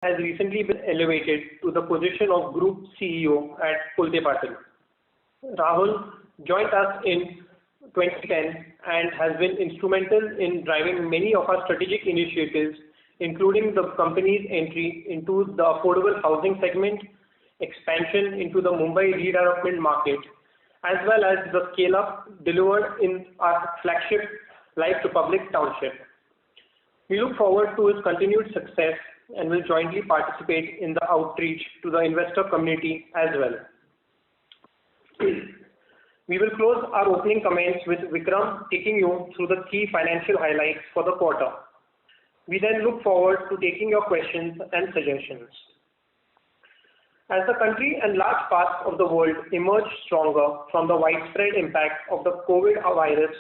has recently been elevated to the position of Group CEO at Kolte Patil. Rahul joined us in 2010 and has been instrumental in driving many of our strategic initiatives, including the company's entry into the affordable housing segment, expansion into the Mumbai redevelopment market, as well as the scale-up delivered in our flagship Life Republic Township. We look forward to his continued success and will jointly participate in the outreach to the investor community as well. We will close our opening comments with Vikram taking you through the key financial highlights for the quarter. We then look forward to taking your questions and suggestions. As the country and large parts of the world emerge stronger from the widespread impact of the COVID virus,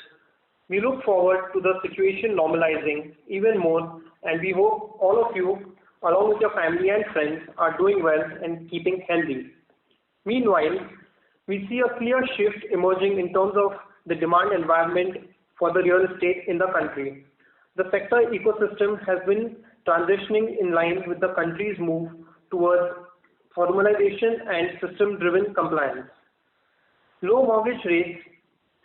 we look forward to the situation normalizing even more, and we hope all of you, along with your family and friends, are doing well and keeping healthy. Meanwhile, we see a clear shift emerging in terms of the demand environment for the real estate in the country. The sector ecosystem has been transitioning in line with the country's move towards formalization and system-driven compliance. Low mortgage rates,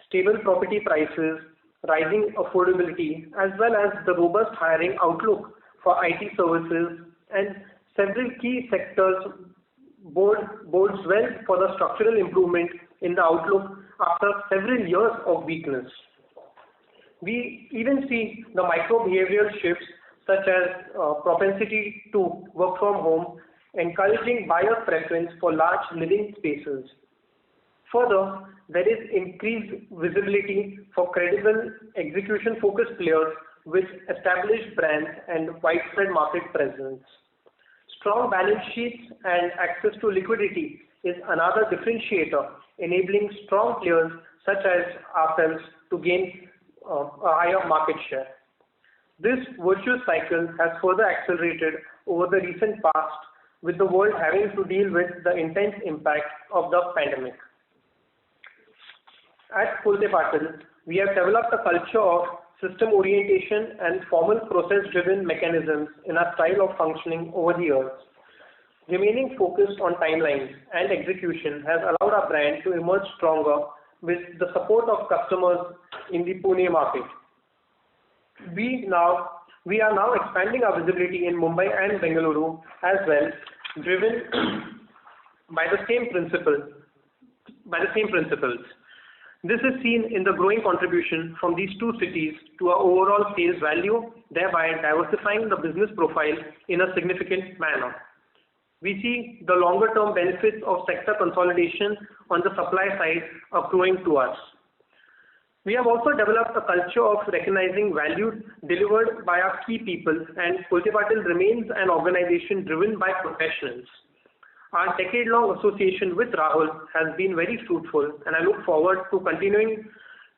stable property prices, rising affordability, as well as the robust hiring outlook for IT services and several key sectors bodes well for the structural improvement in the outlook after several years of weakness. We even see the micro-behavioral shifts such as propensity to work from home, encouraging buyer preference for large living spaces. Further, there is increased visibility for credible execution-focused players with established brands and widespread market presence. Strong balance sheets and access to liquidity is another differentiator, enabling strong players such as ourselves to gain a higher market share. This virtuous cycle has further accelerated over the recent past, with the world having to deal with the intense impact of the pandemic. At Kolte Patil, we have developed a culture of system orientation and formal process-driven mechanisms in our style of functioning over the years. Remaining focused on timelines and execution has allowed our brand to emerge stronger with the support of customers in the Pune market. We are now expanding our visibility in Mumbai and Bengaluru as well, driven by the same principles. This is seen in the growing contribution from these two cities to our overall sales value, thereby diversifying the business profile in a significant manner. We see the longer-term benefits of sector consolidation on the supply side accruing to us. We have also developed a culture of recognizing value delivered by our key people, and Kolte Patil remains an organization driven by professionals. Our decade-long association with Rahul has been very fruitful, and I look forward to continuing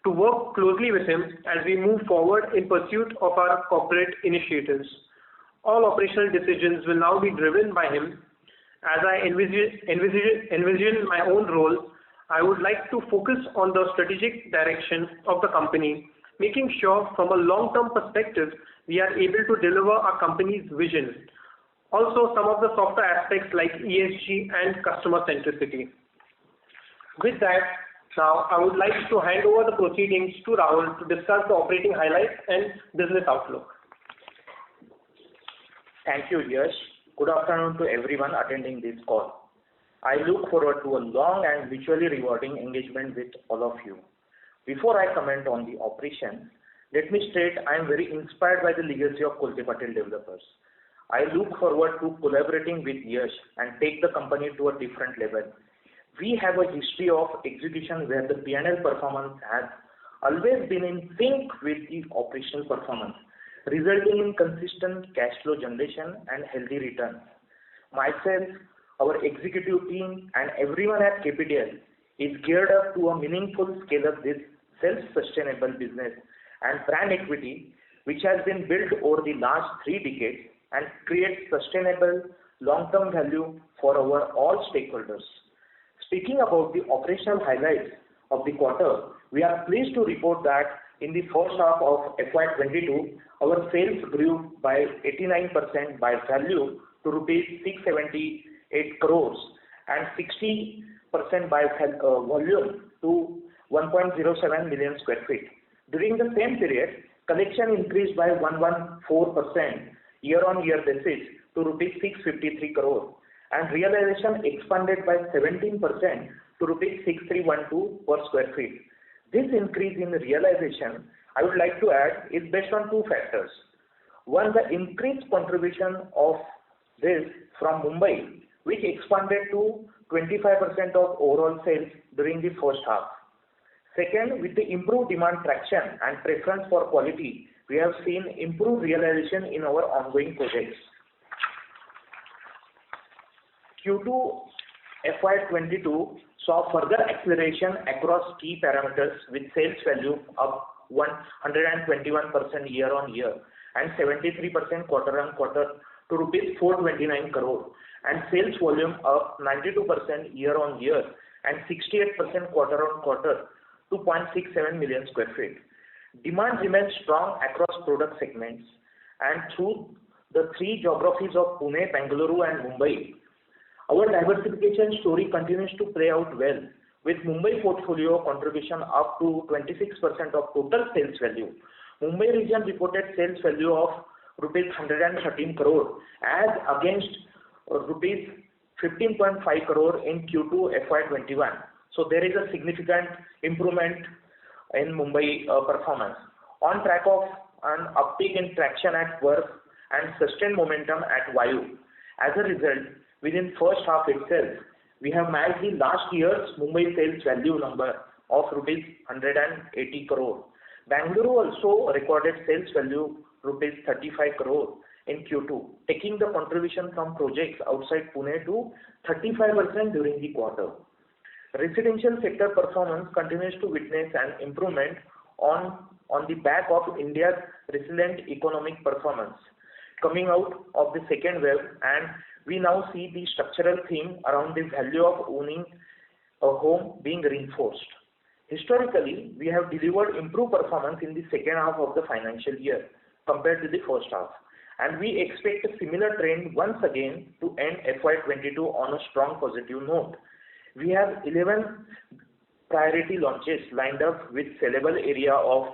to work closely with him as we move forward in pursuit of our corporate initiatives. All operational decisions will now be driven by him. As I envision my own role, I would like to focus on the strategic direction of the company, making sure from a long-term perspective we are able to deliver our company's vision. Also, some of the softer aspects like ESG and customer centricity. With that, now I would like to hand over the proceedings to Rahul to discuss the operating highlights and business outlook. Thank you, Yash. Good afternoon to everyone attending this call. I look forward to a long and mutually rewarding engagement with all of you. Before I comment on the operations, let me state I am very inspired by the legacy of Kolte Patil Developers. I look forward to collaborating with Yash and take the company to a different level. We have a history of execution where the P&L performance has always been in sync with the operational performance, resulting in consistent cash flow generation and healthy returns. Myself, our executive team, and everyone at KPDL is geared up to a meaningful scale of this self-sustainable business and brand equity, which has been built over the last 3 decades and creates sustainable long-term value for our all stakeholders. Speaking about the operational highlights of the quarter, we are pleased to report that in the first half of FY22, our sales grew by 89% by value to rupees 678 crores and 60% by volume to 1.07 million square feet. During the same period, collection increased by 114% year-on-year basis to rupees 653 crore and realization expanded by 17% to rupees 6312 per square feet. This increase in realization, I would like to add, is based on two factors. One, the increased contribution of this from Mumbai, which expanded to 25% of overall sales during the first half. Second, with the improved demand traction and preference for quality, we have seen improved realization in our ongoing projects. Q2 FY22 saw further acceleration across key parameters with sales value up 121% year-on-year and 73% quarter-on-quarter to rupees 429 crore and sales volume up 92% year-on-year and 68% quarter-on-quarter to 0.67 million square feet. Demand remains strong across product segments and through the three geographies of Pune, Bengaluru and Mumbai. Our diversification story continues to play out well, with Mumbai portfolio contribution up to 26% of total sales value. Mumbai region reported sales value of rupees 113 crore as against rupees 15.5 crore in Q2 FY21. So there is a significant improvement in Mumbai performance. On track of an uptick in traction at work and sustained momentum at Vayu. As a result, within first half itself, we have matched the last year's Mumbai sales value number of rupees 180 crore. Bengaluru also recorded sales value rupees 35 crore in Q2, taking the contribution from projects outside Pune to 35% during the quarter. Residential sector performance continues to witness an improvement on the back of India's resilient economic performance coming out of the second wave, and we now see the structural theme around the value of owning a home being reinforced. Historically, we have delivered improved performance in the second half of the financial year compared to the first half, and we expect a similar trend once again to end FY22 on a strong positive note. We have 11 priority launches lined up with sellable area of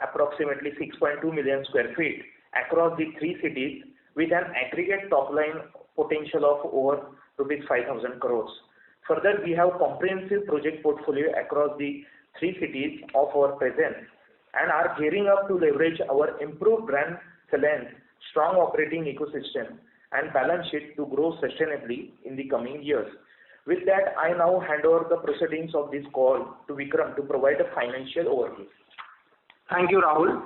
approximately 6.2 million square feet across the three cities with an aggregate top line potential of over rupees 5,000 crores. Further, we have comprehensive project portfolio across the three cities of our presence and are gearing up to leverage our improved brand salience, strong operating ecosystem and balance sheet to grow sustainably in the coming years. With that, I now hand over the proceedings of this call to Vikram to provide a financial overview. Thank you, Rahul.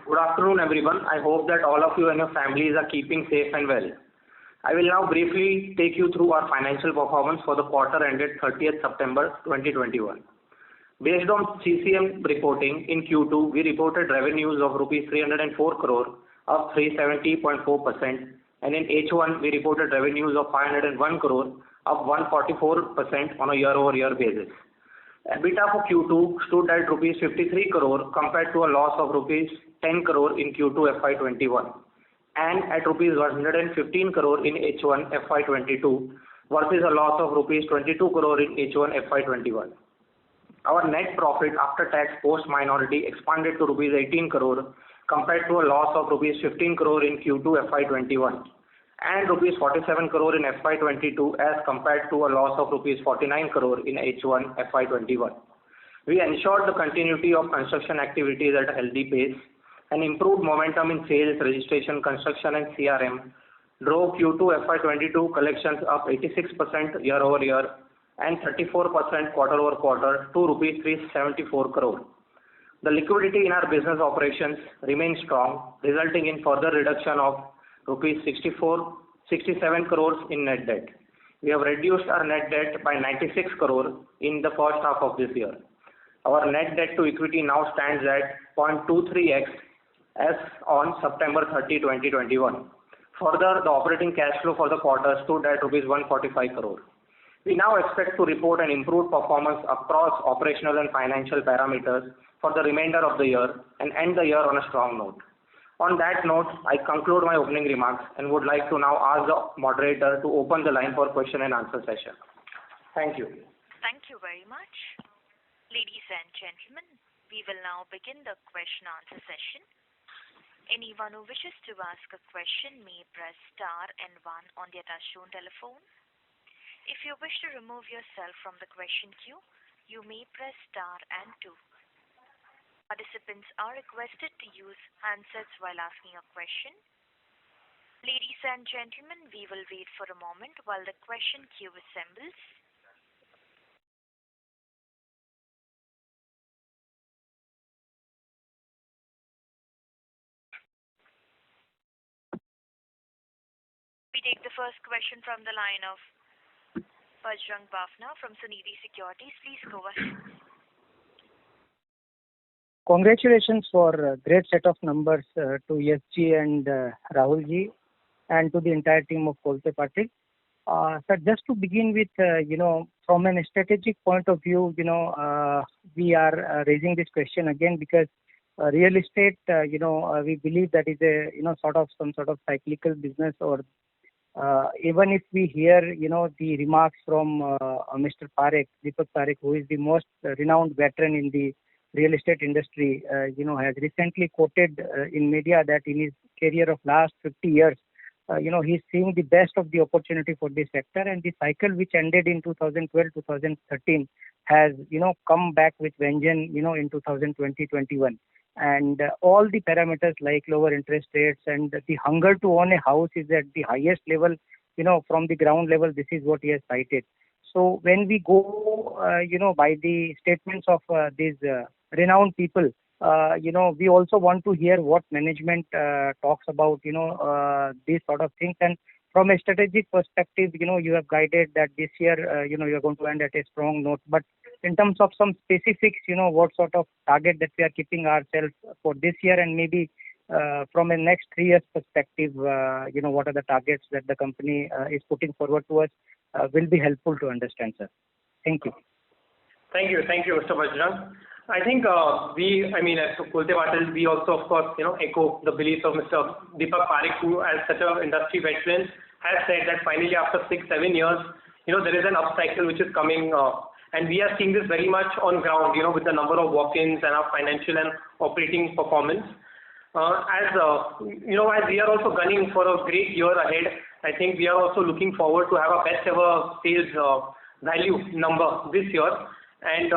Good afternoon, everyone. I hope that all of you and your families are keeping safe and well. I will now briefly take you through our financial performance for the quarter ended 30th September 2021. Based on CCM reporting, in Q2, we reported revenues of rupees 304 crore, up 370.4%, and in H1, we reported revenues of 501 crore, up 144% on a year-over-year basis. EBITDA for Q2 stood at rupees 53 crore compared to a loss of rupees 10 crore in Q2 FY21 and at rupees 115 crore in H1 FY22 versus a loss of rupees 22 crore in H1 FY21. Our net profit after tax post minority expanded to rupees 18 crore compared to a loss of rupees 15 crore in Q2 FY21 and rupees 47 crore in FY22 as compared to a loss of rupees 49 crore in H1 FY21. We ensured the continuity of construction activities at a healthy pace and improved momentum in sales, registration, construction and CRM drove Q2 FY22 collections up 86% year-over-year and 34% quarter-over-quarter to rupees 374 crore. The liquidity in our business operations remains strong, resulting in further reduction of rupees 67 crores in net debt. We have reduced our net debt by 96 crore in the first half of this year. Our net debt to equity now stands at 0.23x as on September 30, 2021. Further, the operating cash flow for the quarter stood at rupees 145 crore. We now expect to report an improved performance across operational and financial parameters for the remainder of the year and end the year on a strong note. On that note, I conclude my opening remarks and would like to now ask the moderator to open the line for question and answer session. Thank you. Thank you very much. Ladies and gentlemen, we will now begin the question answer session. Anyone who wishes to ask a question may press star and 1 on their touchtone telephone. If you wish to remove yourself from the question queue, you may press star and 2. Participants are requested to use handsets while asking a question. Ladies and gentlemen, we will wait for a moment while the question queue assembles. We take the first question from the line of Bajrang Bafna from Sunidhi Securities. Please go ahead. Congratulations for a great set of numbers to SG and Rahulji and to the entire team of Kolte Patil. Sir, just to begin with, from a strategic point of view, we are raising this question again because real estate, we believe that is a, some sort of cyclical business, or even if we hear, the remarks from Mr. Parekh, Deepak Parekh, who is the most renowned veteran in the real estate industry, has recently quoted in media that in his career of last 50 years, he's seeing the best of the opportunity for this sector, and the cycle which ended in 2012-2013 has, come back with vengeance, in 2020-21. And all the parameters like lower interest rates and the hunger to own a house is at the highest level, from the ground level. This is what he has cited. So when we go, by the statements of these renowned people, we also want to hear what management talks about, these sort of things. And from a strategic perspective, you have guided that this year, you're going to end at a strong note. But in terms of some specifics, what sort of target that we are keeping ourselves for this year, and maybe from a next 3 years perspective, what are the targets that the company is putting forward to us, will be helpful to understand, sir. Thank you. Thank you, Mr. Bajrang. I think as Kolte Patil, we also, of course, echo the beliefs of Mr. Deepak Parekh, who, as such an industry veteran, has said that finally after 6-7 years, there is an upcycle which is coming, and we are seeing this very much on ground, with the number of walk-ins and our financial and operating performance. As we are also gunning for a great year ahead, I think we are also looking forward to have a best ever sales value number this year, and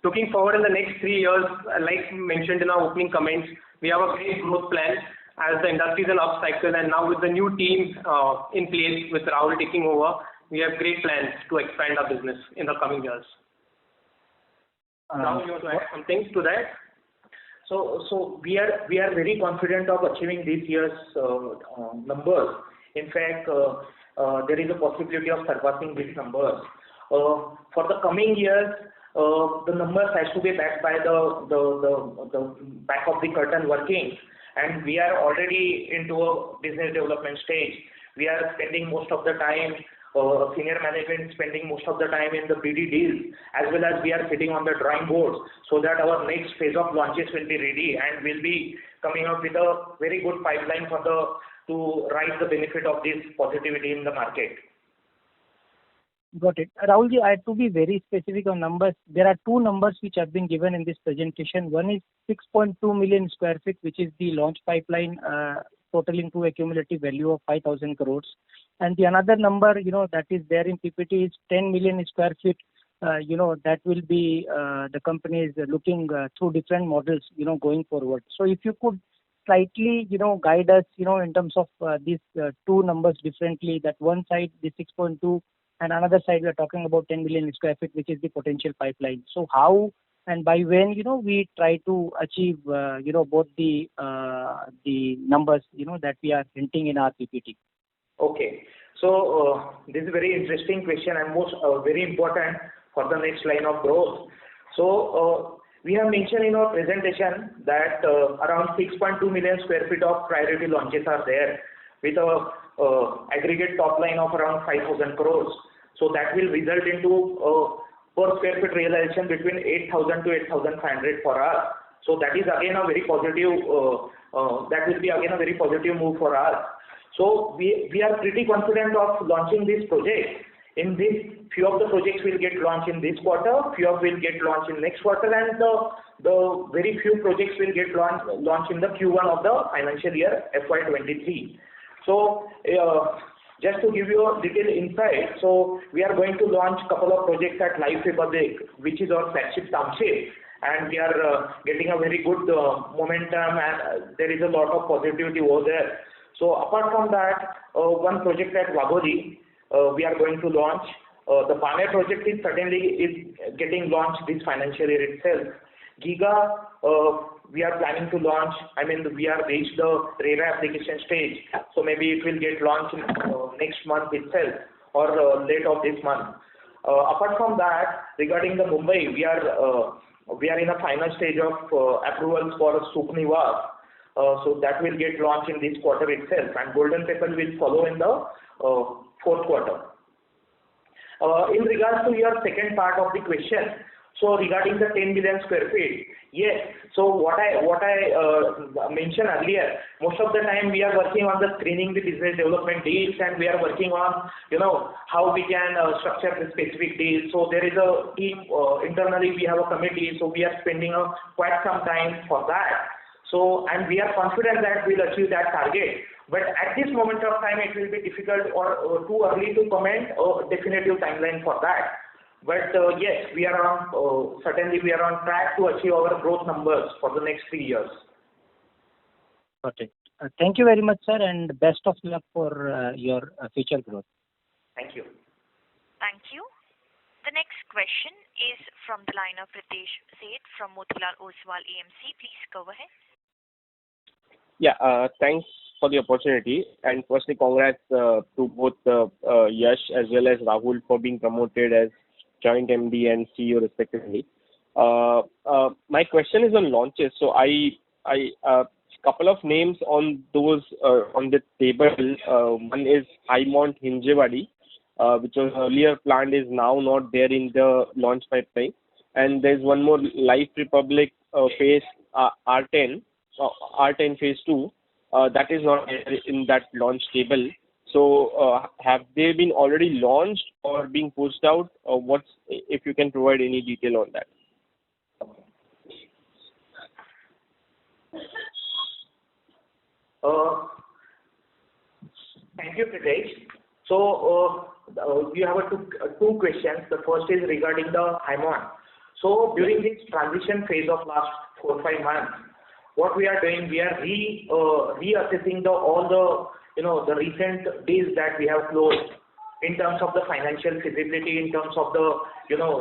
looking forward in the next 3 years, like mentioned in our opening comments, we have a great growth plan as the industry is an upcycle, and now with the new team in place with Rahul taking over, we have great plans to expand our business in the coming years. Now you want to add something to that? So we are very confident of achieving this year's numbers. In fact, there is a possibility of surpassing these numbers. For the coming years, the numbers has to be backed by the back of the curtain workings, and we are already into a business development stage. We are spending most of the time, senior management spending most of the time in the BD deals, as well as we are sitting on the drawing board so that our next phase of launches will be ready, and we'll be coming up with a very good pipeline to ride the benefit of this positivity in the market. Got it. Rahulji, I have to be very specific on numbers. There are 2 numbers which have been given in this presentation. One is 6.2 million square feet, which is the launch pipeline, totaling to a cumulative value of 5,000 crores. And the another number, that is there in PPT is 10 million square feet, that will be, the company is looking through different models, going forward. So if you could slightly, guide us, in terms of these 2 numbers differently, that one side, the 6.2, and another side, we are talking about 10 million square feet, which is the potential pipeline. So how and by when, we try to achieve, both the numbers, that we are hinting in our PPT. Okay. So this is a very interesting question and most very important for the next line of growth. So we have mentioned in our presentation that around 6.2 million square feet of priority launches are there with a aggregate top line of around 5,000 crores. So that will result into per square feet realization between 8,000 to 8,500 for us. So that is again a very positive, that will be again a very positive move for us. So we are pretty confident of launching this project. In this, few of the projects will get launched in this quarter, few of will get launched in next quarter, and the very few projects will get launched in the Q1 of the financial year FY23. So just to give you a little insight, so we are going to launch couple of projects at Life Republic, which is our flagship township, and we are getting a very good momentum, and there is a lot of positivity over there. So apart from that, one project at Wagholi, we are going to launch. The Pane project is getting launched this financial year itself. Giga, we are planning to launch. I mean, we have reached the RERA application stage, so maybe it will get launched next month itself or late of this month. Apart from that, regarding the Mumbai, we are in a final stage of approvals for Sukhniwas. So that will get launched in this quarter itself, and Golden Temple will follow in the fourth quarter. In regards to your second part of the question, so regarding the 10 million square feet, yes. So what I mentioned earlier, most of the time we are working on the screening the business development deals, and we are working on how we can structure the specific deals. So there is a team internally, we have a committee, so we are spending quite some time for that. So, and we are confident that we'll achieve that target. But at this moment of time, it will be difficult or too early to comment a definitive timeline for that. But yes, we are on, certainly we are on track to achieve our growth numbers for the next 3 years. Okay. Thank you very much, sir, and best of luck for your future growth. Thank you. Thank you. The next question is from the line of Ritesh Sheth from Motilal Oswal AMC. Please go ahead. Yeah, thanks for the opportunity, and firstly congrats to both Yash as well as Rahul for being promoted as joint MD and CEO respectively. My question is on launches. So I couple of names on those on the table. One is Highmont Hinjewadi, which was earlier planned, is now not there in the launch pipeline, and there's one more Life Republic phase R10 phase 2 that is not in that launch table. So have they been already launched or being pushed out? If you can provide any detail on that? Thank you, Pritesh. So we have two questions. The first is regarding the Highmont. So during this transition phase of last 4-5 months, what we are doing, we are reassessing all the recent deals that we have closed in terms of the financial feasibility, in terms of the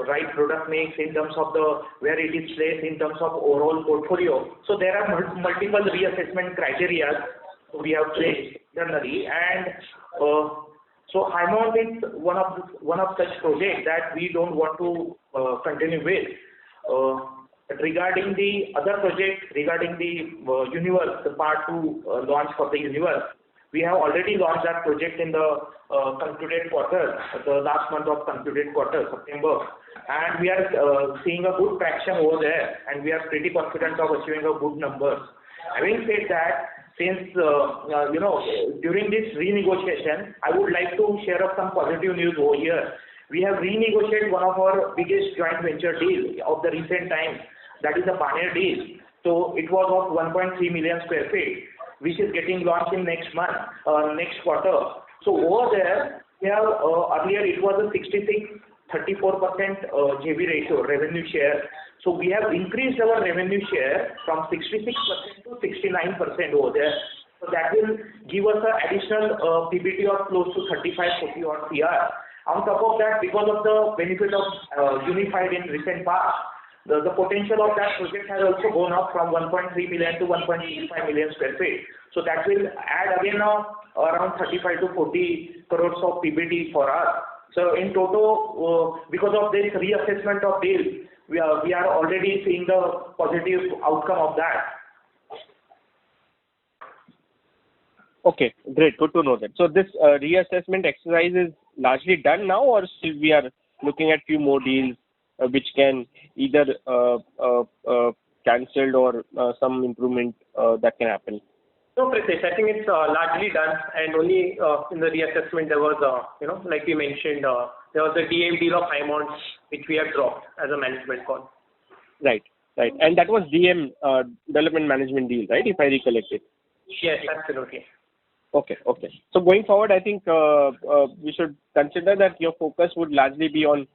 right product mix, in terms of where it is placed, in terms of overall portfolio. So there are multiple reassessment criteria we have placed internally, and so Highmont is one of such projects that we don't want to continue with. Regarding the other project, regarding the Universe, the part 2 launch for the Universe, we have already launched that project in the concluded quarter, the last month of concluded quarter, September, and we are seeing a good traction over there, and we are pretty confident of achieving a good numbers. Having said that, since during this renegotiation, I would like to share some positive news over here. We have renegotiated one of our biggest joint venture deals of the recent times, that is the Pane deal. So it was of 1.3 million square feet, which is getting launched in next quarter. So over there, we have earlier it was a 64% JV ratio, revenue share. So we have increased our revenue share from 66% to 69% over there. So that will give us an additional PBT of close to 35-40 odd CR. On top of that, because of the benefit of Unified in recent past, the potential of that project has also gone up from 1.3 million to 1.65 million square feet. So that will add again around 35 to 40 crores of PBT for us. So in total, because of this reassessment of deals, we are already seeing the positive outcome of that. Okay, great. Good to know that. So this reassessment exercise is largely done now, or still we are looking at few more deals which can either cancelled or some improvement that can happen? No, Pritesh, I think it's largely done, and only in the reassessment there was, like we mentioned, there was a DM deal of Highmont which we have dropped as a management call. Right. And that was DM, development management deal, right? If I recollect it. Yes, absolutely. Okay. So going forward, I think we should consider that your focus would largely be on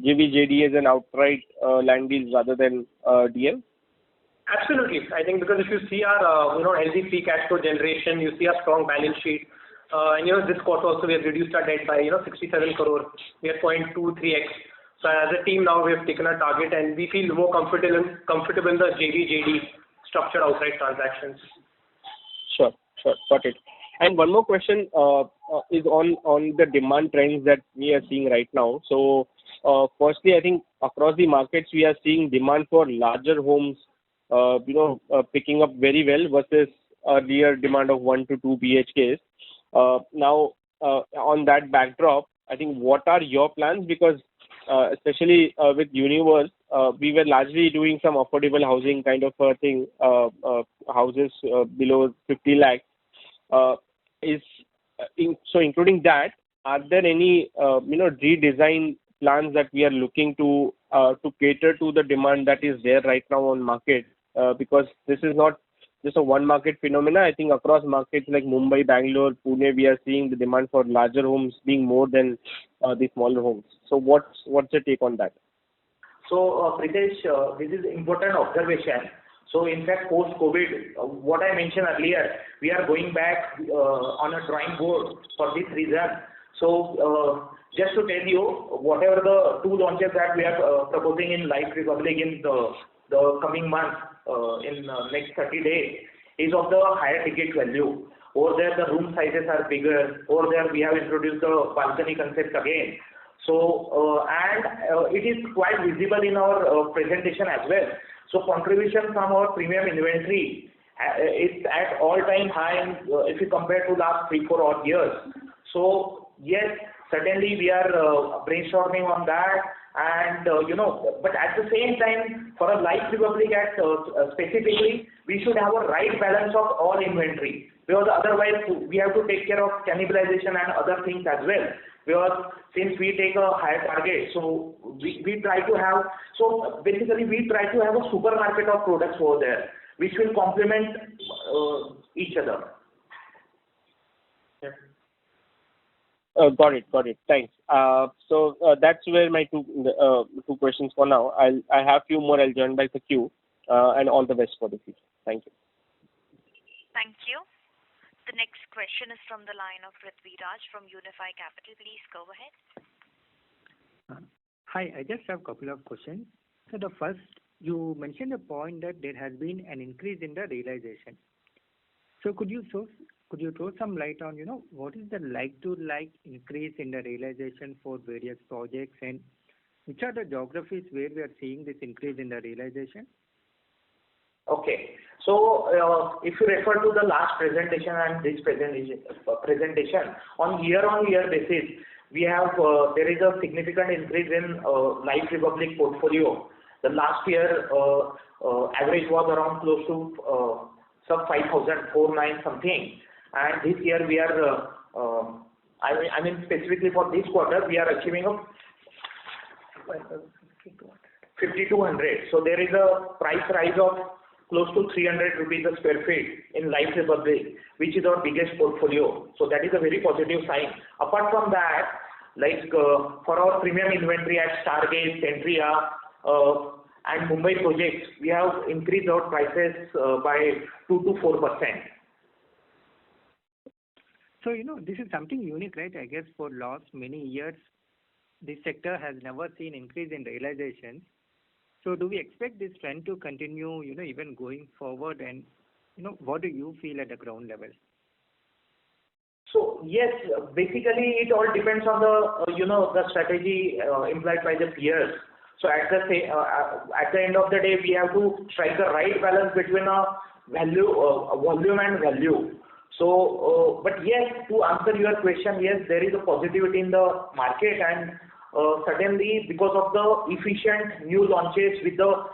JVJDs and outright land deals rather than DM. Absolutely. I think because if you see our healthy free cash flow generation, you see our strong balance sheet, and this quarter also we have reduced our debt by 67 crore. We are 0.23x. So as a team now we have taken a target, and we feel more comfortable in the JVJD structured outright transactions. Sure, got it. And one more question is on the demand trends that we are seeing right now. So firstly, I think across the markets we are seeing demand for larger homes picking up very well versus earlier demand of 1 to 2 BHKs. Now, on that backdrop, I think what are your plans? Because especially with Universe, we were largely doing some affordable housing kind of thing, houses below 50 lakhs. So including that, are there any redesign plans that we are looking to cater to the demand that is there right now on market? Because this is not just a one market phenomena. I think across markets like Mumbai, Bangalore, Pune, we are seeing the demand for larger homes being more than the smaller homes. So what's your take on that? So Pritesh, this is important observation. So in fact, post-COVID, what I mentioned earlier, we are going back on a drawing board for this reason. So just to tell you, whatever the 2 launches that we are proposing in Life Republic in the coming month, in next 30 days, is of the higher ticket value. Over there, the room sizes are bigger. Over there, we have introduced the balcony concept again. So, and it is quite visible in our presentation as well. So, contribution from our premium inventory is at all-time high if you compare to last 3-4 odd years. So, yes, certainly we are brainstorming on that. And but at the same time, for a Life Republic Act specifically, we should have a right balance of all inventory, because otherwise we have to take care of cannibalization and other things as well. Because since we take a higher target, so we try to have, so basically we try to have a supermarket of products over there, which will complement each other. Got it. Thanks. So that's where my two questions for now. I have few more. I'll join back the queue. And all the best for the future. Thank you. Thank you. The next question is from the line of Prithvi Raj from Unifi Capital. Please go ahead. Hi, I just have a couple of questions. So the first, you mentioned a point that there has been an increase in the realization. So could you throw some light on, what is the like-to-like increase in the realization for various projects, and which are the geographies where we are seeing this increase in the realization? Okay. So if you refer to the last presentation and this presentation, on year-on-year basis, we have there is a significant increase in Life Republic portfolio. The last year average was around close to sub 5,000, 4,900 something. And this year we are, I mean specifically for this quarter, we are achieving a 5,200. So there is a price rise of close to 300 rupees a square feet in Life Republic, which is our biggest portfolio. So that is a very positive sign. Apart from that, like for our premium inventory at Stargate, Centria, and Mumbai projects, we have increased our prices by 2 to 4%. So, this is something unique, right? I guess for last many years, this sector has never seen increase in realization. So do we expect this trend to continue, even going forward? And, what do you feel at the ground level? So yes, basically it all depends on the, the strategy implied by the peers. So at the end of the day, we have to strike the right balance between volume and value. So, but yes, to answer your question, yes, there is a positivity in the market, and certainly because of the efficient new launches with the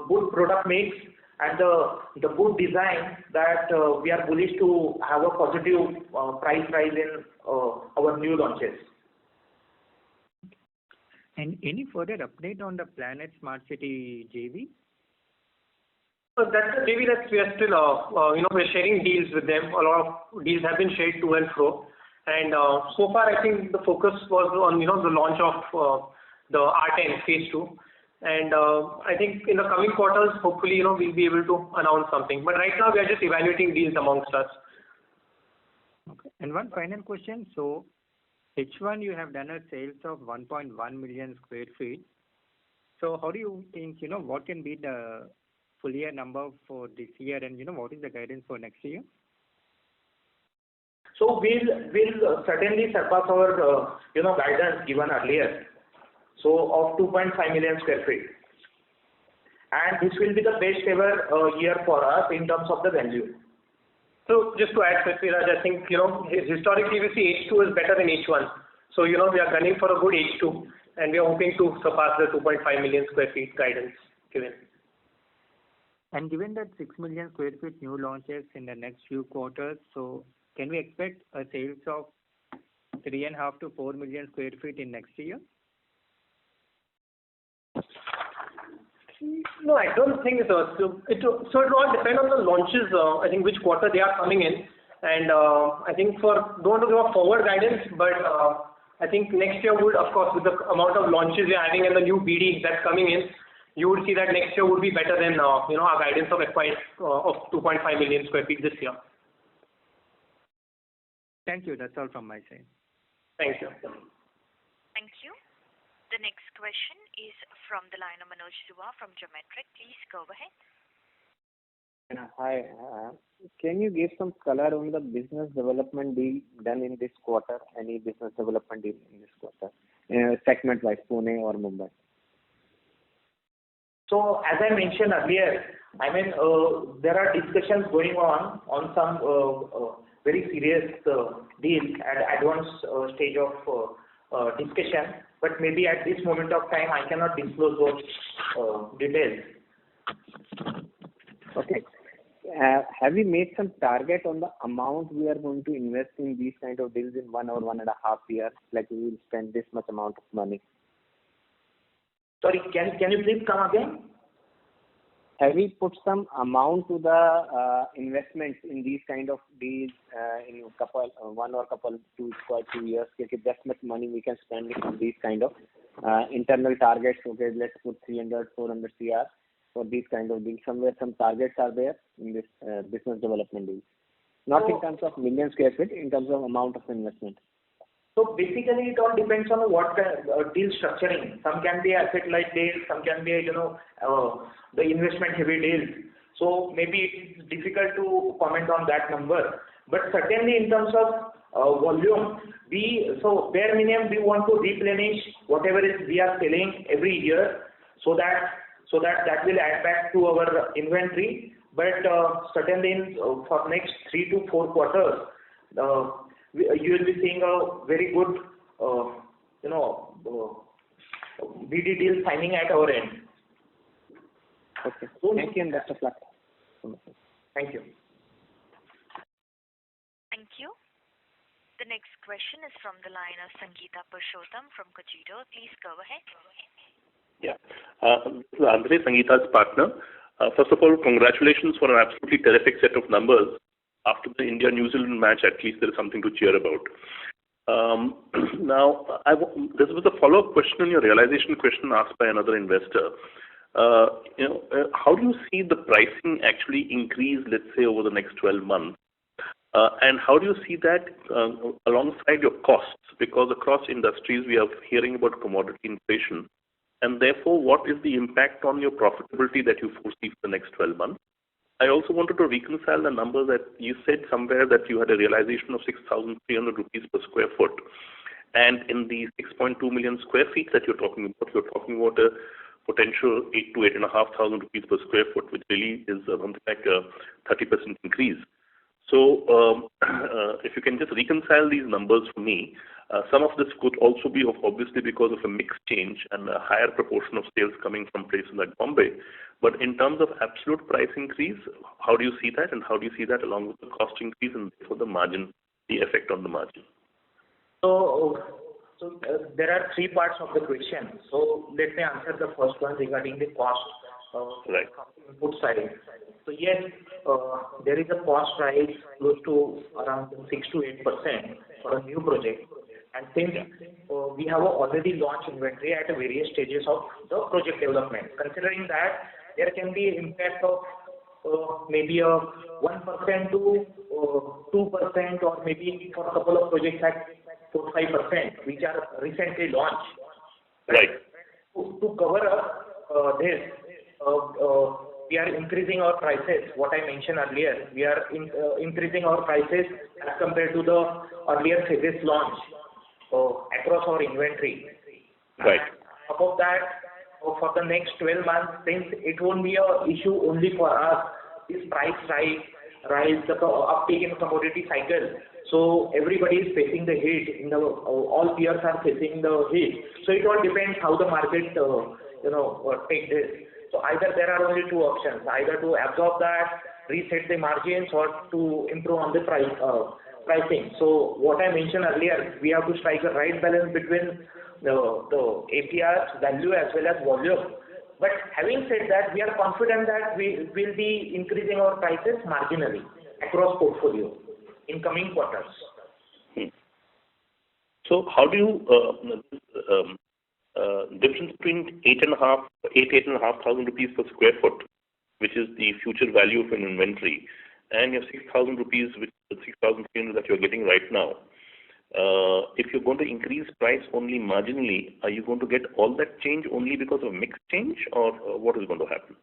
good product mix and the good design, that we are bullish to have a positive price rise in our new launches. And any further update on the Planet Smart City JV? So that's a JV that we are still, we're sharing deals with them. A lot of deals have been shared to and fro. And so far, I think the focus was on, the launch of the R10 Phase 2. And I think in the coming quarters, hopefully, we'll be able to announce something. But right now, we are just evaluating deals amongst us. Okay. And one final question. So, H1, you have done a sales of 1.1 million square feet. So, how do you think, what can be the full year number for this year, and what is the guidance for next year? So we'll certainly surpass our guidance given earlier. So of 2.5 million square feet, and this will be the best ever year for us in terms of the value. So just to add, Prithviraj, I think historically we see H2 is better than H1. So we are gunning for a good H2, and we are hoping to surpass the 2.5 million square feet guidance given. And given that 6 million square feet new launches in the next few quarters, so can we expect a sales of 3.5 to 4 million square feet in next year? No, I don't think so. So it will all depend on the launches. I think which quarter they are coming in, and I think don't want to give a forward guidance, but I think next year would, of course, with the amount of launches we are having and the new BD that's coming in, you would see that next year would be better than our guidance of of 2.5 million square feet this year. Thank you. That's all from my side. Thank you. Thank you. The next question is from the line of Manoj Dua from Geometric. Please go ahead. Hi. Can you give some color on the business development deal done in this quarter? Any business development deal in this quarter, segment-wise, Pune or Mumbai? So as I mentioned earlier, there are discussions going on some very serious deals at advanced stage of discussion. But maybe at this moment of time, I cannot disclose those details. Okay. Have you made some target on the amount we are going to invest in these kind of deals in 1 or 1.5 years? Like we will spend this much amount of money. Sorry, can you please come again? Have we put some amount to the investments in these kind of deals in 1 or 2 years? Okay, that much money we can spend on these kind of internal targets. Okay, let's put 300, 400 CR for these kind of deals. Somewhere some targets are there in this business development deals. Not in terms of million square feet, in terms of amount of investment. So basically, it all depends on what deal structuring. Some can be asset-light deals, some can be the investment-heavy deals. So maybe it's difficult to comment on that number. But certainly in terms of volume, bare minimum we want to replenish whatever we are selling every year, so that will add back to our inventory. But certainly for next 3 to 4 quarters. You will be seeing a very good, BD deal signing at our end. Okay. Thank you and best of luck. Thank you. Thank you. The next question is from the line of Sangeeta Purushottam from Cogito. Please go ahead. Yeah. Andre, Sangeeta's partner. First of all, congratulations for an absolutely terrific set of numbers. After the India-New Zealand match, at least there is something to cheer about. Now, this was a follow-up question on your realization question asked by another investor. How do you see the pricing actually increase, let's say, over the next 12 months? And how do you see that alongside your costs? Because across industries, we are hearing about commodity inflation. And therefore, what is the impact on your profitability that you foresee for the next 12 months? I also wanted to reconcile the number that you said somewhere that you had a realization of 6,300 rupees per square foot. And in the 6.2 million square feet that you're talking about a potential 8 to 8,500 rupees per square foot, which really is something like a 30% increase. So, if you can just reconcile these numbers for me, some of this could also be obviously because of a mix change and a higher proportion of sales coming from places like Bombay. But in terms of absolute price increase, how do you see that, and how do you see that along with the cost increase and for the margin, the effect on the margin? So, there are three parts of the question. So let me answer the first one regarding the cost Right. from the input side. So yes, there is a cost rise close to around 6 to 8% for a new project. And since we have already launched inventory at various stages of the project development, considering that there can be impact of maybe a 1% to 2%, or maybe for a couple of projects at 4-5%, which are recently launched. Right. To cover up this, we are increasing our prices. What I mentioned earlier, we are increasing our prices as compared to the earlier phases launch across our inventory. Right. Above that, for the next 12 months, since it won't be a issue only for us, this price rise, the uptake in commodity cycle. So everybody is facing the hit. All peers are facing the hit. So it all depends how the market, take this. So either there are only two options: either to absorb that, reset the margins, or to improve on the pricing. So what I mentioned earlier, we have to strike a right balance between the APR's value as well as volume. But having said that, we are confident that we will be increasing our prices marginally across portfolio in coming quarters. So how do you difference between 8,500 rupees per square foot, which is the future value of an inventory, and your 6,000 rupees, which is 6,300 that you're getting right now? If you're going to increase price only marginally, are you going to get all that change only because of mix change, or what is going to happen?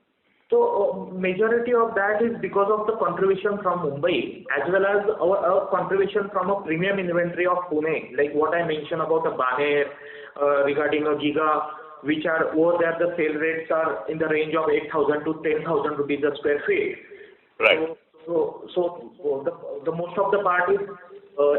So majority of that is because of the contribution from Mumbai, as well as our contribution from a premium inventory of Pune, like what I mentioned about the Baner, regarding a Giga, which are over there, the sale rates are in the range of 8,000 to 10,000 rupees a square feet. Right. So the most of the part is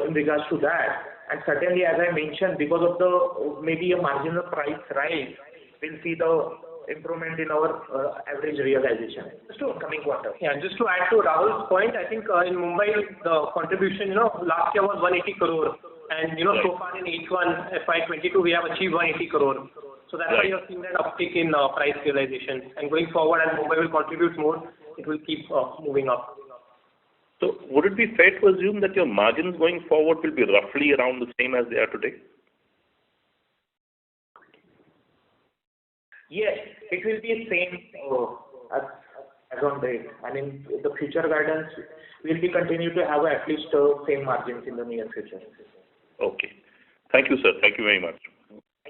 in regards to that. And certainly, as I mentioned, because of the maybe a marginal price rise, we'll see the improvement in our average realization coming quarter. Yeah, just to add to Rahul's point, I think in Mumbai the contribution, last year was 180 crore, and so far in H1 FY22 we have achieved 180 crore. So that's why you're seeing that uptick in price realization. And going forward, as Mumbai will contribute more, it will keep moving up. So would it be fair to assume that your margins going forward will be roughly around the same as they are today? Yes, it will be same as on date. I mean, the future guidance will be continue to have at least same margins in the near future. Okay. Thank you, sir. Thank you very much.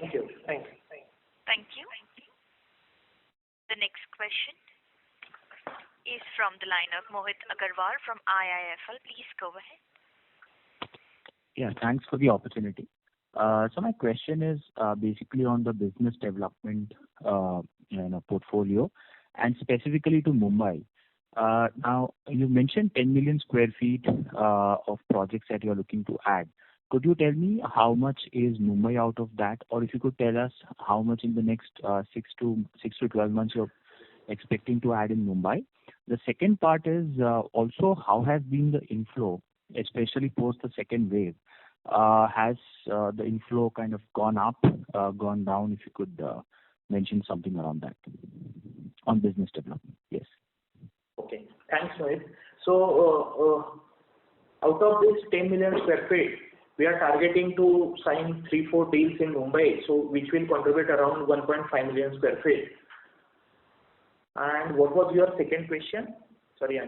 Thank you. Thanks. Thank you. The next question is from the line of Mohit Agarwal from IIFL. Please go ahead. Yeah, thanks for the opportunity. So my question is basically on the business development portfolio, and specifically to Mumbai. Now, you mentioned 10 million square feet of projects that you're looking to add. Could you tell me how much is Mumbai out of that, or if you could tell us how much in the next 6 to 12 months you're expecting to add in Mumbai? The second part is also how has been the inflow, especially post the second wave? Has the inflow kind of gone up, gone down? If you could mention something around that on business development. Yes. Okay. Thanks, Mohit. So out of this 10 million square feet, we are targeting to sign 3-4 deals in Mumbai, so which will contribute around 1.5 million square feet. And what was your second question? Sorry,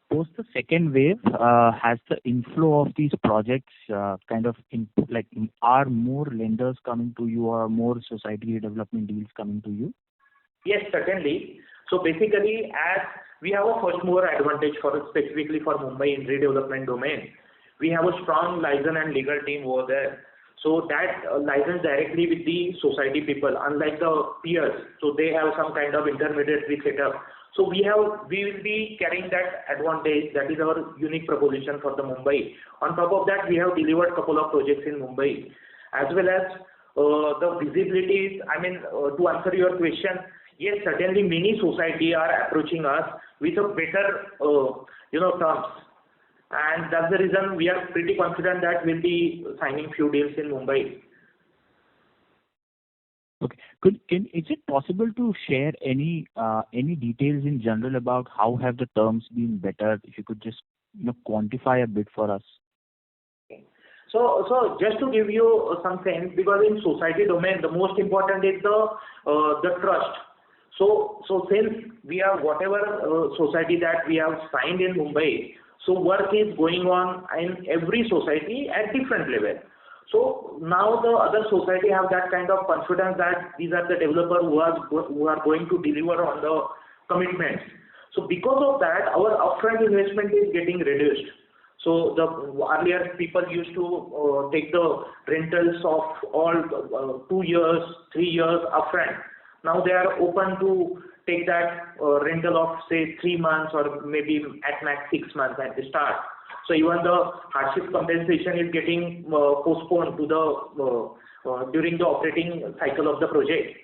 post the second wave, has the inflow of these projects are more lenders coming to you, or more society development deals coming to you? Yes, certainly. So basically, as we have a first mover advantage specifically for Mumbai in redevelopment domain, we have a strong license and legal team over there. So that license directly with the society people, unlike the peers. So they have some kind of intermediary setup. So we will be carrying that advantage. That is our unique proposition for the Mumbai. On top of that, we have delivered couple of projects in Mumbai, as well as the visibilities. I mean, to answer your question, yes, certainly many society are approaching us with a better, terms. And that's the reason we are pretty confident that we'll be signing few deals in Mumbai. Okay. Is it possible to share any details in general about how have the terms been better? If you could just quantify a bit for us. So just to give you some sense, because in society domain, the most important is the trust. So since we have whatever society that we have signed in Mumbai, so work is going on in every society at different level. So now the other society have that kind of confidence that these are the developers who are going to deliver on the commitments. So because of that, our upfront investment is getting reduced. So the earlier people used to take the rentals of all 2 years, 3 years upfront. Now they are open to take that rental of say 3 months or maybe at max 6 months at the start. So even the hardship compensation is getting postponed to the during the operating cycle of the project.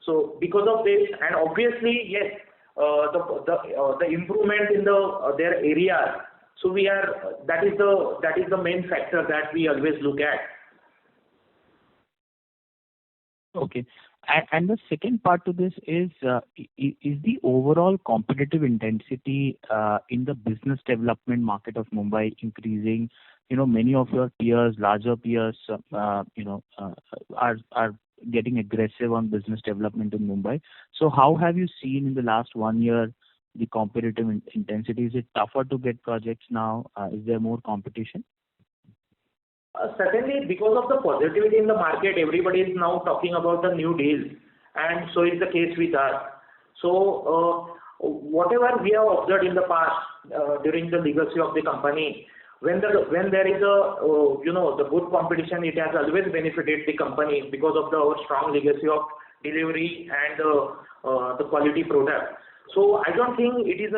So because of this, and obviously yes, the improvement in their area. So that is the main factor that we always look at. Okay. And the second part to this is the overall competitive intensity in the business development market of Mumbai increasing? Many of your peers, larger peers, are getting aggressive on business development in Mumbai. So how have you seen in the last 1 year the competitive intensity? Is it tougher to get projects now? Is there more competition? Certainly, because of the positivity in the market, everybody is now talking about the new deals, and so is the case with us. So, whatever we have observed in the past during the legacy of the company, when there is the good competition, it has always benefited the company because of our strong legacy of delivery and the quality product. So I don't think it is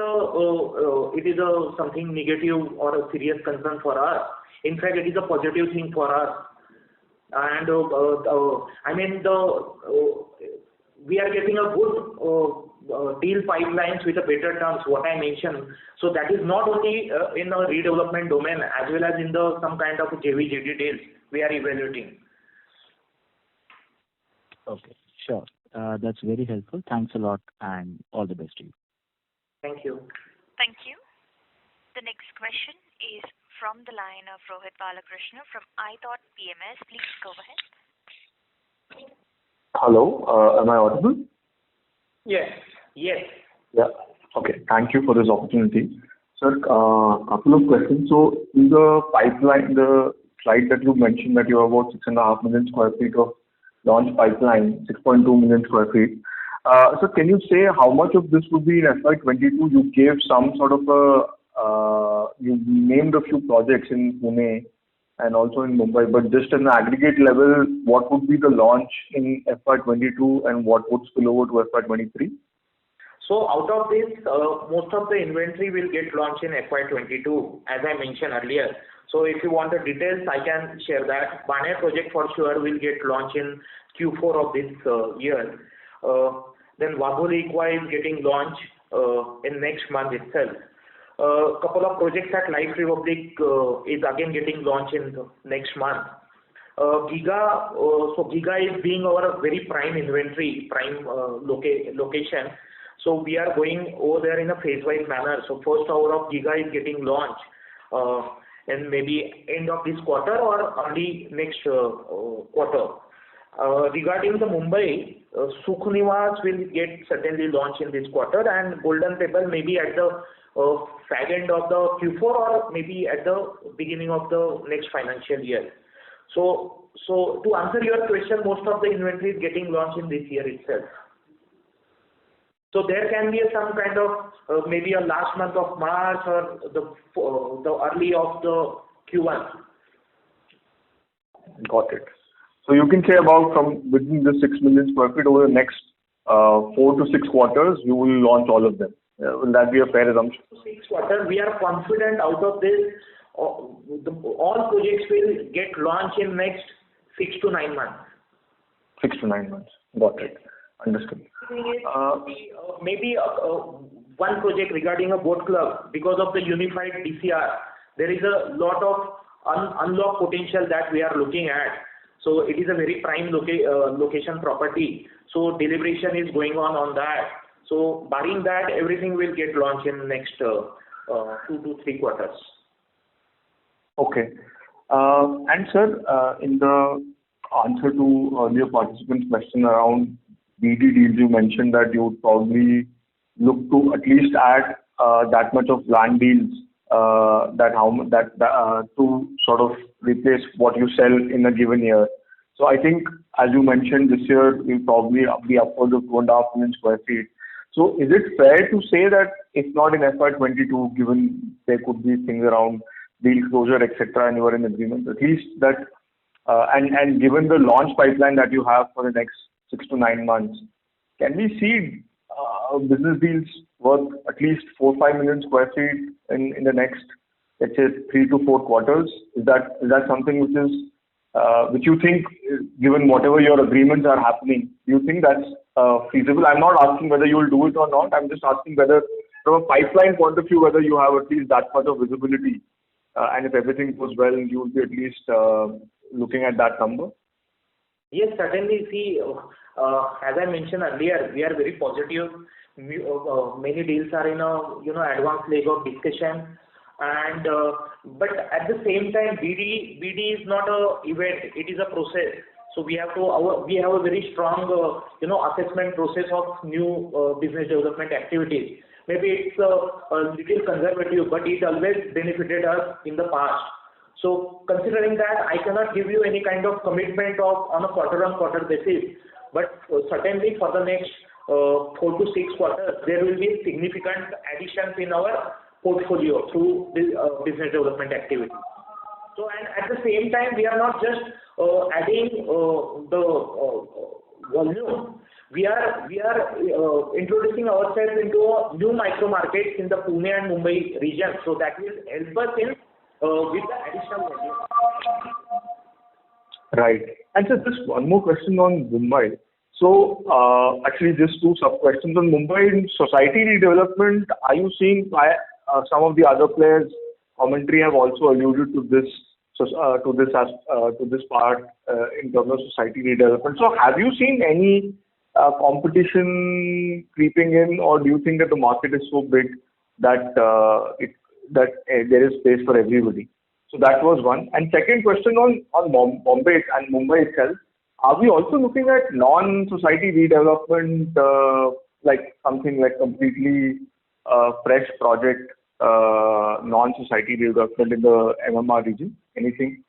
something negative or a serious concern for us. In fact, it is a positive thing for us. And we are getting a good deal pipelines with a better terms, what I mentioned. So that is not only in the redevelopment domain, as well as in some kind of JV/JD deals we are evaluating. Okay, sure. That's very helpful. Thanks a lot, and all the best to you. Thank you. Thank you. The next question is from the line of Rohit Balakrishna from iThought PMS. Please go ahead. Hello, am I audible? Yes. Yeah. Okay. Thank you for this opportunity. Sir, couple of questions. So in the pipeline, the slide that you mentioned that you have about 6.5 million square feet of launch pipeline, 6.2 million square feet. So can you say how much of this would be in FY22? You gave some sort of you named a few projects in Pune and also in Mumbai, but just in the aggregate level, what would be the launch in FY22 and what would spill over to FY23? So out of this, most of the inventory will get launched in FY22, as I mentioned earlier. So if you want the details, I can share that. Baner project for sure will get launched in Q4 of this year. Then Wagholi Equa is getting launched in next month itself. Couple of projects at Life Republic is again getting launched in the next month. Giga is being our very prime inventory, prime location. So we are going over there in a phase-wise manner. So first hour of Giga is getting launched and maybe end of this quarter or early next quarter. Regarding the Mumbai, Sukh Niwas will get certainly launched in this quarter, and Golden Pebble maybe at the fag end of the Q4 or maybe at the beginning of the next financial year. So to answer your question, most of the inventory is getting launched in this year itself. So there can be some kind of maybe a last month of March or the early of the Q1. Got it. So you can say about from within the 6 million square feet over the next 4 to 6 quarters, you will launch all of them. Will that be a fair assumption? 6 quarters, we are confident out of this, all projects will get launched in next 6 to 9 months. 6 to 9 months. Got it. Understood. Maybe one project regarding a boat club, because of the unified DCR, there is a lot of unlocked potential that we are looking at. So it is a very prime location property. So deliberation is going on that. So barring that, everything will get launched in next 2 to 3 quarters. Okay. And sir, in the answer to earlier participant's question around BD deals, you mentioned that you would probably look to at least add that much of land deals to sort of replace what you sell in a given year. So I think, as you mentioned, this year will probably be upwards of 2.5 million square feet. So is it fair to say that if not in FY22, given there could be things around deal closure, etc., and you are in agreement, at least that, and given the launch pipeline that you have for the next 6 to 9 months, can we see business deals worth at least 4-5 million square feet in the next, let's say, 3 to 4 quarters? Is that something which you think, given whatever your agreements are happening, do you think that's feasible? I'm not asking whether you will do it or not. I'm just asking whether, from a pipeline point of view, whether you have at least that much of visibility, and if everything goes well, you will be at least looking at that number. Yes, certainly. See, as I mentioned earlier, we are very positive. Many deals are in a advanced leg of discussion, and but at the same time, BD is not a event; it is a process. So we have a very strong assessment process of new business development activities. Maybe it's a little conservative, but it always benefited us in the past. So considering that, I cannot give you any kind of commitment on a quarter-on-quarter basis, but certainly for the next 4 to 6 quarters, there will be significant additions in our portfolio through this business development activity. So, and at the same time, we are not just adding the volume. We are introducing ourselves into a new micro markets in the Pune and Mumbai region. So that will help us in with the additional volume. Right. And so just one more question on Mumbai. So actually just 2 sub-questions on Mumbai. In society redevelopment, are you seeing some of the other players' commentary have also alluded to this part in terms of society redevelopment? So have you seen any competition creeping in, or do you think that the market is so big that there is space for everybody? So that was one. And second question on Bombay and Mumbai itself, are we also looking at non-society redevelopment, like something like completely fresh project, non-society redevelopment in the MMR region? Anything?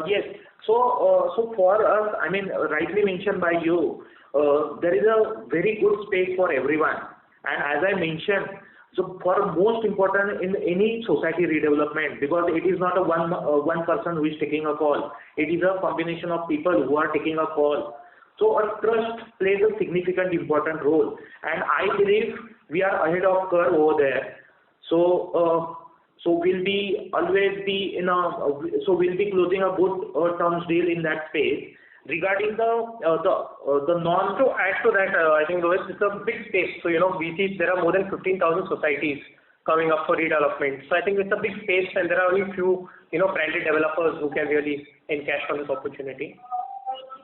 Yes. So for us, I mean, rightly mentioned by you, there is a very good space for everyone. And as I mentioned, so for most important in any society redevelopment, because it is not a one person who is taking a call. It is a combination of people who are taking a call. So a trust plays a significant important role. And I believe we are ahead of curve over there. So we'll be closing a good terms deal in that space. Regarding the non, to add to that, I think Rohit, it's a big space. So we see there are more than 15,000 societies coming up for redevelopment. So I think it's a big space, and there are only few branded developers who can really encash on this opportunity.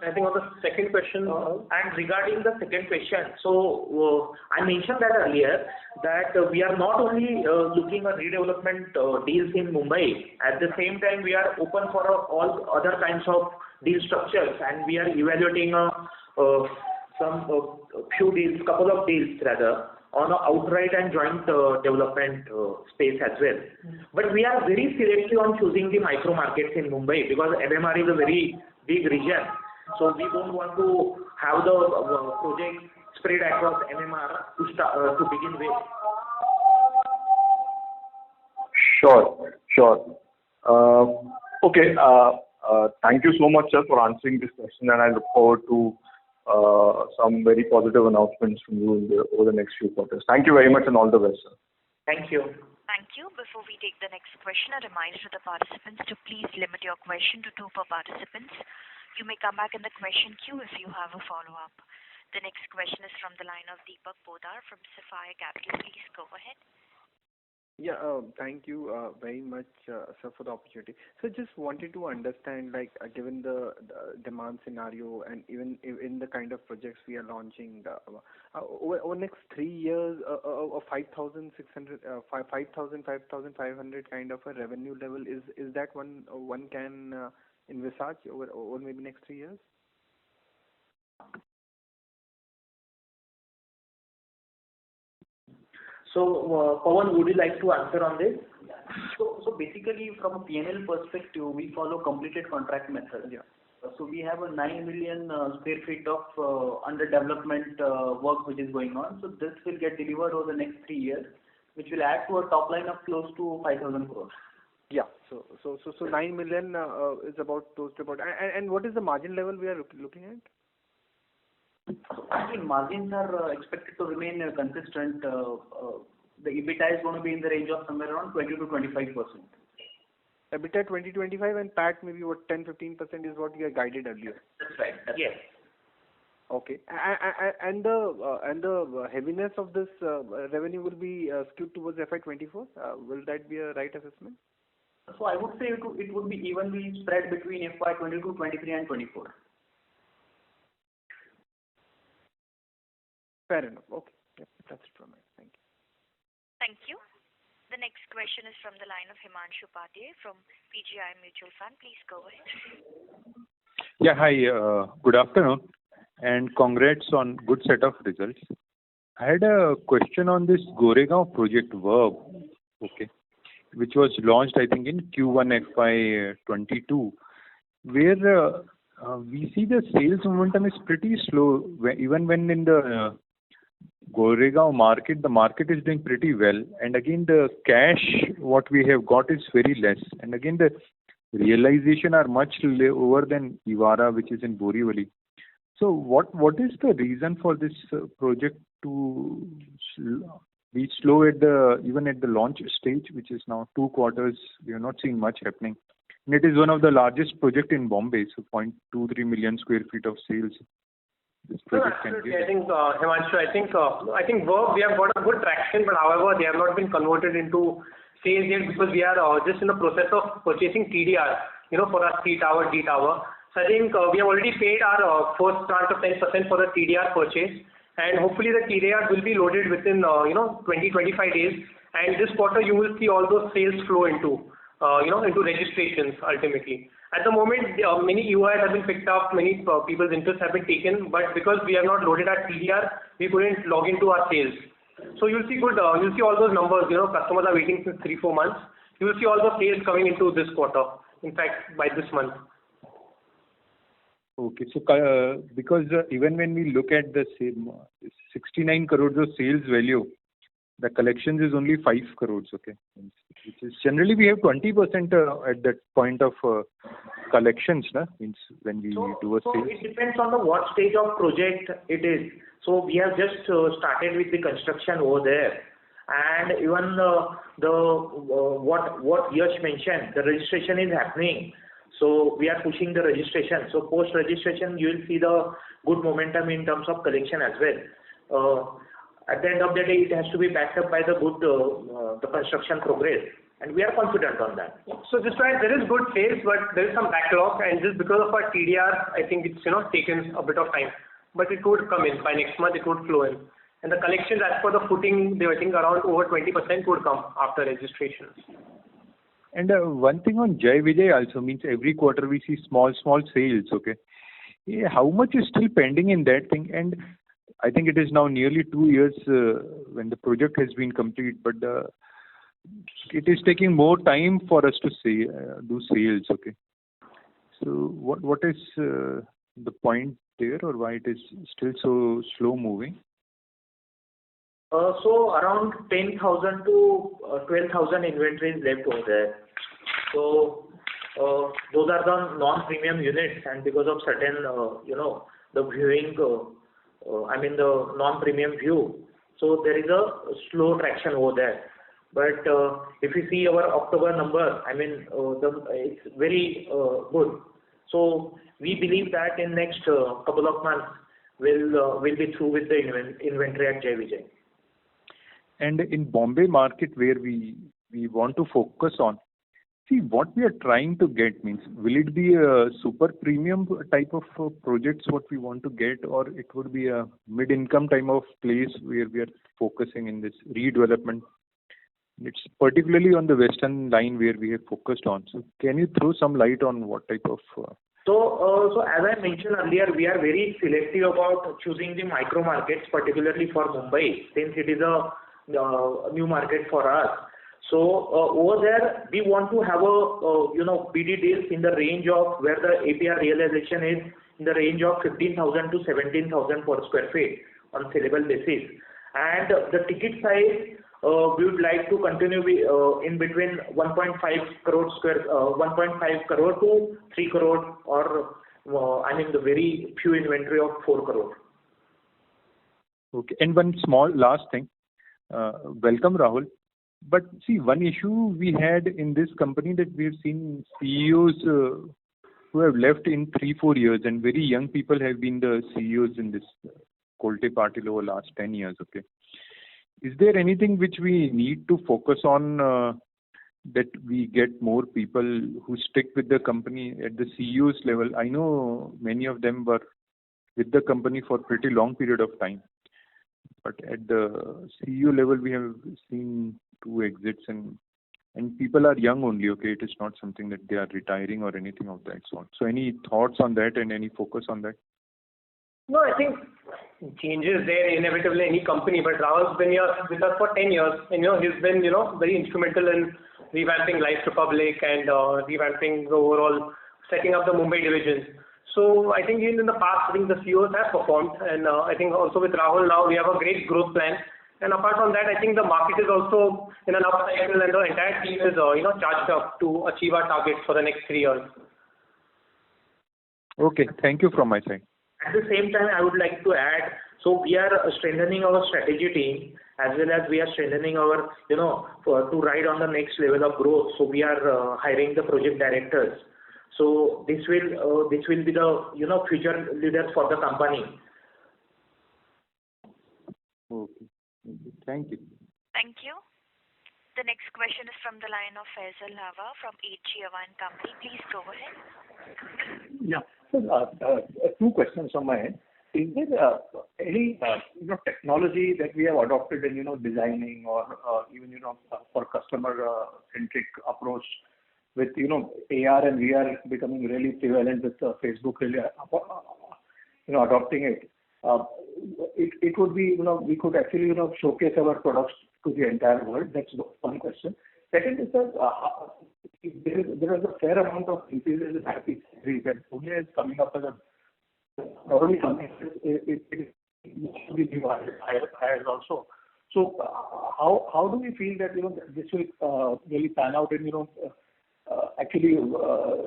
I think on the second question, and regarding the second question, so I mentioned that earlier that we are not only looking at redevelopment deals in Mumbai. At the same time, we are open for all other kinds of deal structures, and we are evaluating couple of deals rather, on an outright and joint development space as well. But we are very selective on choosing the micro markets in Mumbai because MMR is a very big region. So we don't want to have the project spread across MMR to begin with. Sure. Okay. Thank you so much, sir, for answering this question, and I look forward to some very positive announcements from you over the next few quarters. Thank you very much and all the best, sir. Thank you. Thank you. Before we take the next question, a reminder to the participants to please limit your question to 2 per participants. You may come back in the question queue if you have a follow-up. The next question is from the line of Deepak Poddar from Sapphire Capital. Please go ahead. Yeah, thank you very much, sir, for the opportunity. So just wanted to understand, like, given the demand scenario and even in the kind of projects we are launching, over next 3 years, a 5,500 kind of a revenue level, is that one can envisage over maybe next 3 years? So, Pawan, would you like to answer on this? So basically, from a P&L perspective, we follow completed contract method. Yeah. So we have a 9 million square feet of under development work which is going on. So this will get delivered over the next 3 years, which will add to a top line of close to 5,000 crores. Yeah. So 9 million is about close to about. And what is the margin level we are looking at? I think margins are expected to remain consistent. The EBITDA is going to be in the range of somewhere around 20 to 25%. EBITDA 20-25 and PAT maybe what 10-15% is what you had guided earlier. That's right. Yes. Okay. And the heaviness of this revenue will be skewed towards FY24. Will that be a right assessment? So I would say it would be evenly spread between FY22, 23, and 24. Fair enough. Okay. Yeah, that's it from me. Thank you. Thank you. The next question is from the line of Himanshu Upadhyay from PGI Mutual Fund. Please go ahead. Yeah, hi. Good afternoon, and congrats on good set of results. I had a question on this Goregaon project Verb, okay, which was launched, I think, in Q1 FY22, where we see the sales momentum is pretty slow. Even when in the Goregaon market, the market is doing pretty well, and again the cash what we have got is very less, and again the realization are much lower than Evara, which is in Borivali. So what is the reason for this project to be slow even at the launch stage, which is now 2 quarters? We are not seeing much happening, and it is one of the largest project in Bombay, so 0.23 million square feet of sales. This project can give. I think Himanshu, I think Verb, we have got a good traction, but however they have not been converted into sales yet because we are just in the process of purchasing TDR, for our C tower, D tower. So I think we have already paid our first tranche of 10% for the TDR purchase, and hopefully the TDR will be loaded within 20-25 days, and this quarter you will see all those sales flow into registrations ultimately. At the moment, many EOIs have been picked up, many people's interests have been taken, but because we have not loaded our TDR, we couldn't log into our sales. So you'll see all those numbers. Customers are waiting since 3-4 months. You will see all the sales coming into this quarter. In fact, by this month. Okay, so because even when we look at the same 69 crores of sales value, the collections is only 5 crores. Okay, which is generally we have 20% at that point of collections, means when we do a sale. So it depends on what stage of project it is. So we have just started with the construction over there, and even what Yash mentioned, the registration is happening. So we are pushing the registration. So post registration, you will see the good momentum in terms of collection as well. At the end of the day, it has to be backed up by the good the construction progress, and we are confident on that. So just right, there is good sales, but there is some backlog, and just because of our TDR, I think it's taken a bit of time, but it would come in by next month. It would flow in, and the collections as per the footing, I think around over 20% would come after registrations. And one thing on Jai Vijay also, means every quarter we see small sales. Okay, how much is still pending in that thing? And I think it is now nearly 2 years when the project has been complete, but it is taking more time for us to do sales. Okay, so what is the point there, or why it is still so slow moving? So around 10,000 to 12,000 inventories left over there. So those are the non-premium units, and because of certain the viewing, the non-premium view. So there is a slow traction over there. But if you see our October number, it's very good. So we believe that in next couple of months we'll be through with the inventory at Jai Vijay. And in Bombay market where we want to focus on, see what we are trying to get means, will it be a super premium type of projects what we want to get, or it would be a mid-income type of place where we are focusing in this redevelopment? It's particularly on the western line where we have focused on. So can you throw some light on what type of... So as I mentioned earlier, we are very selective about choosing the micro markets, particularly for Mumbai, since it is a new market for us. So over there, we want to have a BD deals in the range of where the APR realization is in the range of 15,000 to 17,000 per square feet on saleable basis, and the ticket size we would like to continue in between 1.5 crore to 3 crore, or the very few inventory of 4 crore. Okay, and one small last thing. Welcome, Rahul. But see, one issue we had in this company that we have seen CEOs who have left in 3-4 years, and very young people have been the CEOs in this Kolte Patil over last 10 years. Okay, is there anything which we need to focus on that we get more people who stick with the company at the CEOs level? I know many of them were with the company for a pretty long period of time, but at the CEO level we have seen 2 exits, and people are young only. Okay, it is not something that they are retiring or anything of that sort. So any thoughts on that and any focus on that? No, I think changes there inevitably in any company, but Rahul's been here with us for 10 years, and he's been very instrumental in revamping Life Republic and revamping the overall setting up the Mumbai divisions. So I think even in the past, I think the CEOs have performed, and I think also with Rahul now we have a great growth plan. And apart from that, I think the market is also in an up cycle, and the entire team is charged up to achieve our targets for the next 3 years. Okay, thank you from my side. At the same time, I would like to add, so we are strengthening our strategy team as well as we are strengthening our, to ride on the next level of growth. So we are hiring the project directors. So this will be the future leaders for the company. Okay, thank you. Thank you. The next question is from the line of Faisal Hawa from HG1 Company. Please go ahead. Yeah. So, 2 questions on my end. Is there any technology that we have adopted in designing or even for customer centric approach with AR and VR becoming really prevalent with Facebook really adopting it? It would be we could actually showcase our products to the entire world. That's one question. Second is that there is a fair amount of increases in IP that Pune is coming up as a not only coming, it will be new hires also. So how do we feel that this will really pan out in actually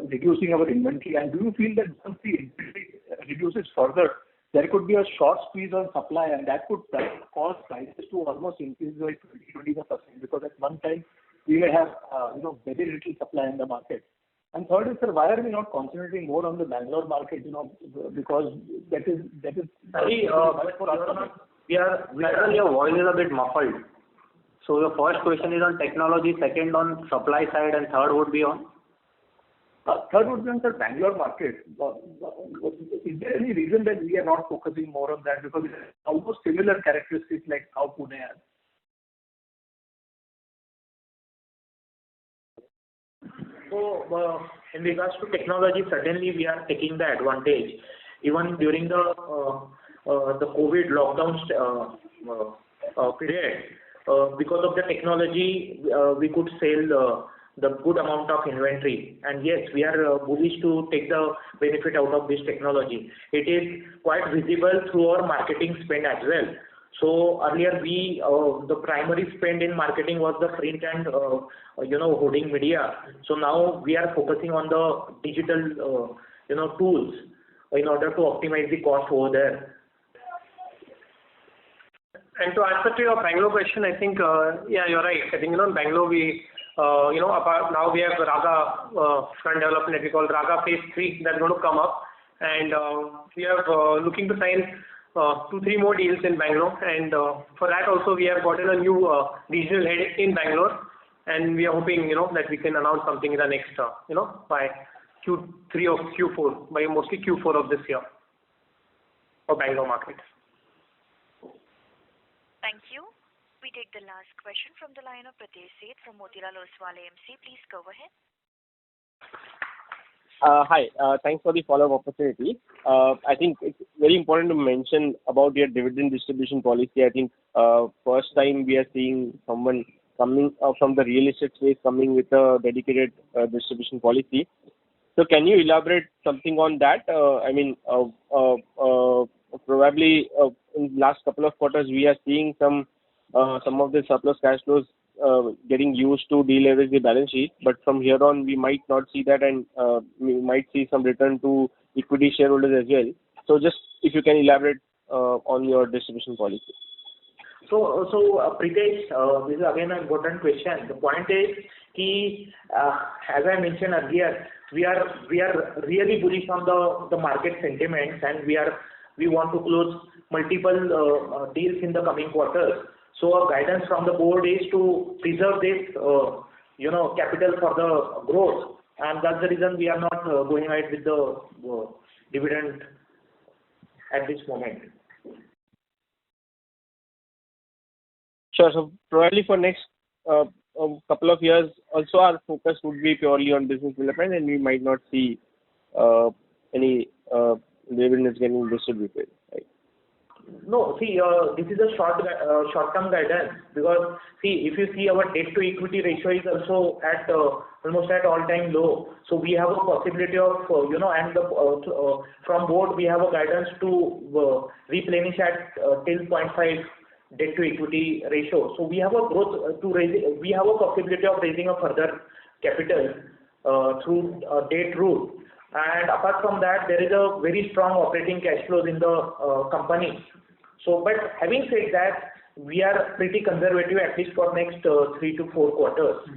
reducing our inventory? And do you feel that once the inventory reduces further, there could be a short squeeze on supply, and that could cause prices to almost increase by 20-25%, because at one time we may have very little supply in the market. And third is, sir, why are we not concentrating more on the Bangalore market? Because that is. Sorry, your voice is a bit muffled. So the first question is on technology, second on supply side, and third would be on? Third would be on the Bangalore market. Is there any reason that we are not focusing more on that? Because it's almost similar characteristics like how Pune has. So in regards to technology, certainly we are taking the advantage. Even during the COVID lockdown period, because of the technology, we could sell the good amount of inventory. And yes, we are bullish to take the benefit out of this technology. It is quite visible through our marketing spend as well. So earlier the primary spend in marketing was the print and hoarding media. So now we are focusing on the digital tools in order to optimize the cost over there? And to answer to your Bangalore question, I think, yeah, you're right. I think, in Bangalore, we, now we have Raga front development that we call Raga Phase 3 that's going to come up. And we are looking to sign 2-3 more deals in Bangalore. And for that also, we have gotten a new regional head in Bangalore. And we are hoping, that we can announce something in the next, by Q3 or Q4, by mostly Q4 of this year for Bangalore market. Thank you. We take the last question from the line of Pritesh Sheth from Motilal Oswal AMC. Please go ahead. Hi. Thanks for the follow-up opportunity. I think it's very important to mention about your dividend distribution policy. I think first time we are seeing someone coming from the real estate space coming with a dedicated distribution policy. So can you elaborate something on that? Probably in the last couple of quarters, we are seeing some of the surplus cash flows getting used to deleverage the balance sheet. But from here on, we might not see that, and we might see some return to equity shareholders as well. So just if you can elaborate on your distribution policy. So Pritesh, this is again an important question. The point is, as I mentioned earlier, we are really bullish on the market sentiments, and we want to close multiple deals in the coming quarters. So our guidance from the board is to preserve this, capital for the growth, and that's the reason we are not going ahead with the dividend at this moment. Sure. So probably for next couple of years, also our focus would be purely on business development, and we might not see any dividends getting distributed, right? No, see, this is a short-term guidance, because see, if you see, our debt to equity ratio is also at almost at all-time low. So we have a possibility of, from board we have a guidance to replenish at till 0.5 debt to equity ratio. So we have a growth to raise. We have a possibility of raising a further capital through debt route. And apart from that, there is a very strong operating cash flows in the company. So, but having said that, we are pretty conservative, at least for next 3 to 4 quarters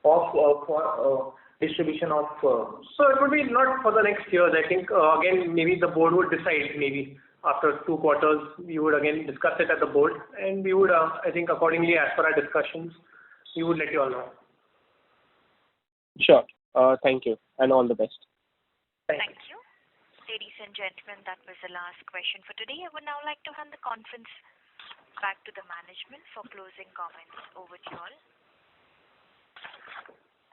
for distribution of. So it would be not for the next year. I think again, maybe the board would decide. Maybe after 2 quarters, we would again discuss it at the board, and we would, I think, accordingly, as per our discussions, we would let you all know. Sure. Thank you, and all the best. Thank you. Ladies and gentlemen, that was the last question for today. I would now like to hand the conference back to the management for closing comments. Over to you all.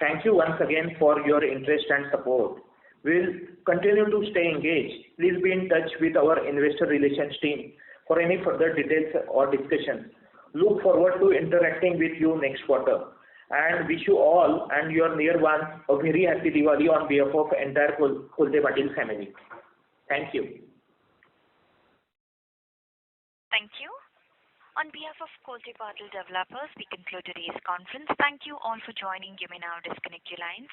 Thank you once again for your interest and support. We'll continue to stay engaged. Please be in touch with our investor relations team for any further details or discussions. Look forward to interacting with you next quarter, and wish you all and your near ones a very happy Diwali on behalf of entire Kolte Patil family. Thank you. Thank you. On behalf of Kolte Patil Developers, we conclude today's conference. Thank you all for joining. You may now disconnect your lines.